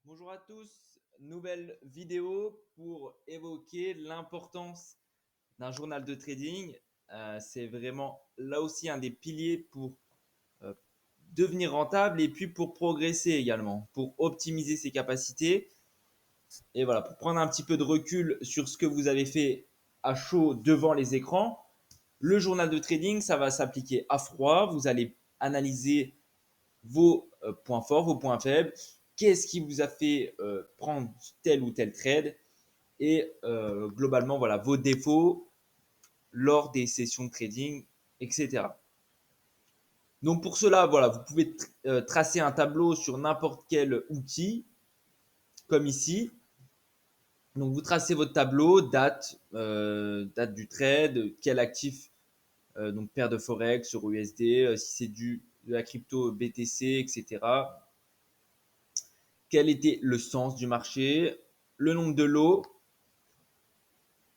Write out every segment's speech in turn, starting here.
Bonjour à tous, nouvelle vidéo pour évoquer l'importance d'un journal de trading. C'est vraiment là aussi un des piliers pour euh, devenir rentable et puis pour progresser également, pour optimiser ses capacités. Et voilà, pour prendre un petit peu de recul sur ce que vous avez fait à chaud devant les écrans, le journal de trading, ça va s'appliquer à froid. Vous allez analyser vos points forts, vos points faibles, qu'est-ce qui vous a fait prendre tel ou tel trade et globalement voilà vos défauts lors des sessions de trading, etc. Donc pour cela, voilà, vous pouvez tracer un tableau sur n'importe quel outil, comme ici. Donc vous tracez votre tableau, date du trade, quel actif, donc paire de forex sur USD, si c'est de la crypto BTC, etc. Quel était le sens du marché, le nombre de lots,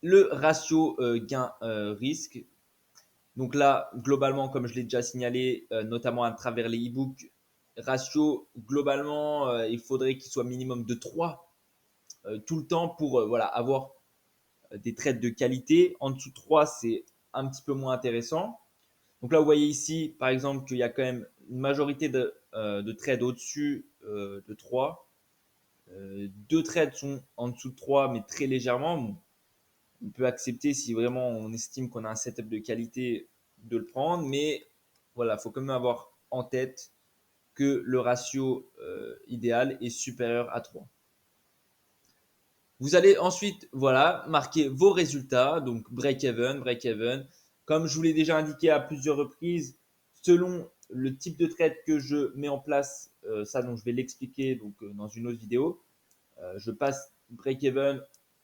le ratio gain-risque. Donc là, globalement, comme je l'ai déjà signalé, notamment à travers les e-books, ratio, globalement, il faudrait qu'il soit minimum de 3 tout le temps pour voilà, avoir des trades de qualité. En dessous de 3, c'est un petit peu moins intéressant. Donc là, vous voyez ici, par exemple, qu'il y a quand même une majorité de trades au-dessus de 3. Deux trades sont en dessous de 3, mais très légèrement. Bon, on peut accepter si vraiment on estime qu'on a un setup de qualité de le prendre, mais voilà, il faut quand même avoir en tête que le ratio idéal est supérieur à 3. Vous allez ensuite voilà, marquer vos résultats, donc break-even, break-even. Comme je vous l'ai déjà indiqué à plusieurs reprises, selon le type de trade que je mets en place, ça donc je vais l'expliquer dans une autre vidéo. Je passe break-even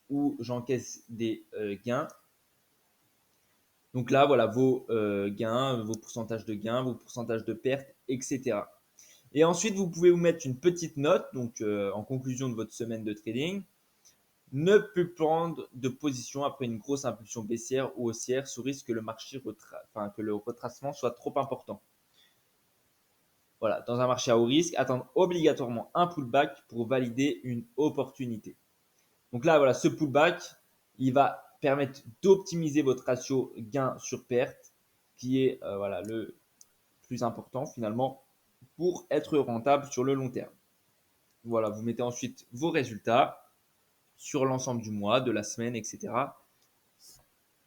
où j'encaisse des gains. Donc là, voilà vos gains, vos pourcentages de gains, vos pourcentages de pertes, etc. Et ensuite, vous pouvez vous mettre une petite note, donc en conclusion de votre semaine de trading. Ne plus prendre de position après une grosse impulsion baissière ou haussière sous risque que le marché que le retracement soit trop important. Voilà, dans un marché à haut risque, attendre obligatoirement un pullback pour valider une opportunité. Donc là, voilà, ce pullback, il va permettre d'optimiser votre ratio gain sur perte, qui est voilà, le plus important finalement pour être rentable sur le long terme. Voilà, vous mettez ensuite vos résultats sur l'ensemble du mois, de la semaine, etc.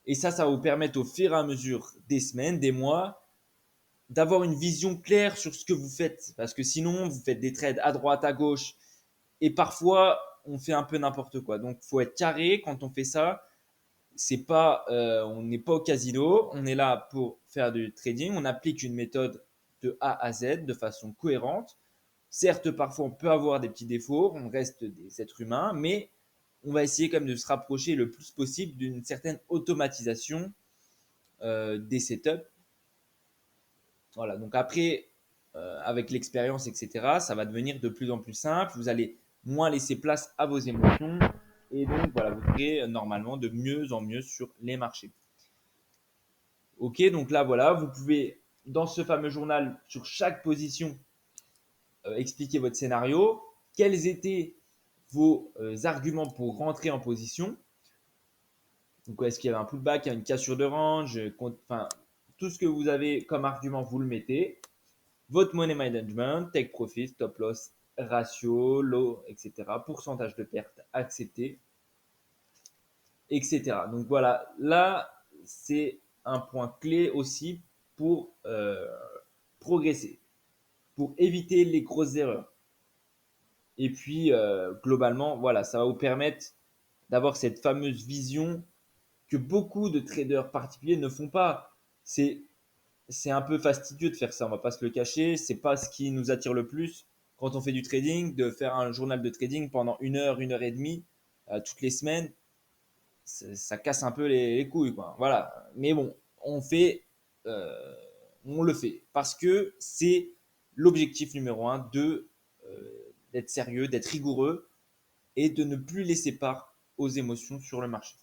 Et ça va vous permettre au fur et à mesure des semaines, des mois, d'avoir une vision claire sur ce que vous faites. Parce que sinon, vous faites des trades à droite, à gauche, et parfois, on fait un peu n'importe quoi. Donc, il faut être carré quand on fait ça. C'est pas, on n'est pas au casino, on est là pour faire du trading. On applique une méthode de A à Z de façon cohérente. Certes, parfois, on peut avoir des petits défauts, on reste des êtres humains, mais on va essayer quand même de se rapprocher le plus possible d'une certaine automatisation des setups. Voilà, donc après, avec l'expérience, etc., ça va devenir de plus en plus simple. Vous allez moins laisser place à vos émotions. Et donc, voilà, vous ferez normalement de mieux en mieux sur les marchés. Ok, donc là, voilà, vous pouvez, dans ce fameux journal, sur chaque position, expliquer votre scénario. Quels étaient vos arguments pour rentrer en position. Donc, est-ce qu'il y avait un pullback, une cassure de range, enfin, tout ce que vous avez comme argument, vous le mettez. Votre money management, take profit, stop loss, ratio, low, etc. Pourcentage de perte accepté, etc. Donc voilà, là, c'est un point clé aussi pour progresser, pour éviter les grosses erreurs. Et puis, globalement, voilà, ça va vous permettre d'avoir cette fameuse vision que beaucoup de traders particuliers ne font pas. C'est un peu fastidieux de faire ça, on va pas se le cacher. C'est pas ce qui nous attire le plus quand on fait du trading, de faire un journal de trading pendant une heure et demie, toutes les semaines. Ça casse un peu les couilles, quoi. Voilà. Mais bon, euh, on le fait parce que c'est l'objectif numéro un d'être sérieux, d'être rigoureux et de ne plus laisser part aux émotions sur le marché.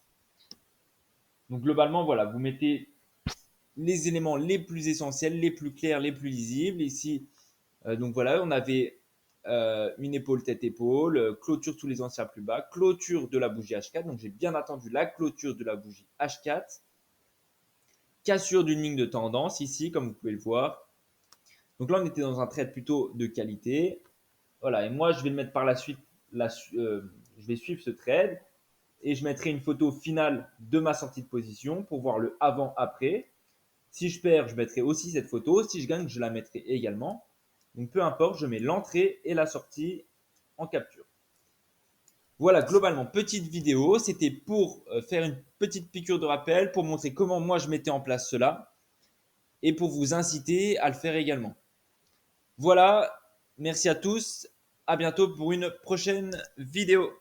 Donc globalement, voilà, vous mettez les éléments les plus essentiels, les plus clairs, les plus lisibles. Ici, donc voilà, on avait une épaule tête-épaule, clôture tous les anciens plus bas, clôture de la bougie H4. Donc j'ai bien attendu la clôture de la bougie H4. Cassure d'une ligne de tendance ici, comme vous pouvez le voir. Donc là, on était dans un trade plutôt de qualité. Voilà, et moi, je vais le mettre par la suite. Je vais suivre ce trade et je mettrai une photo finale de ma sortie de position pour voir le avant-après. Si je perds, je mettrai aussi cette photo. Si je gagne, je la mettrai également. Donc peu importe, je mets l'entrée et la sortie en capture. Voilà, globalement, petite vidéo. C'était pour faire une petite piqûre de rappel, pour montrer comment moi je mettais en place cela et pour vous inciter à le faire également. Voilà, merci à tous. À bientôt pour une prochaine vidéo.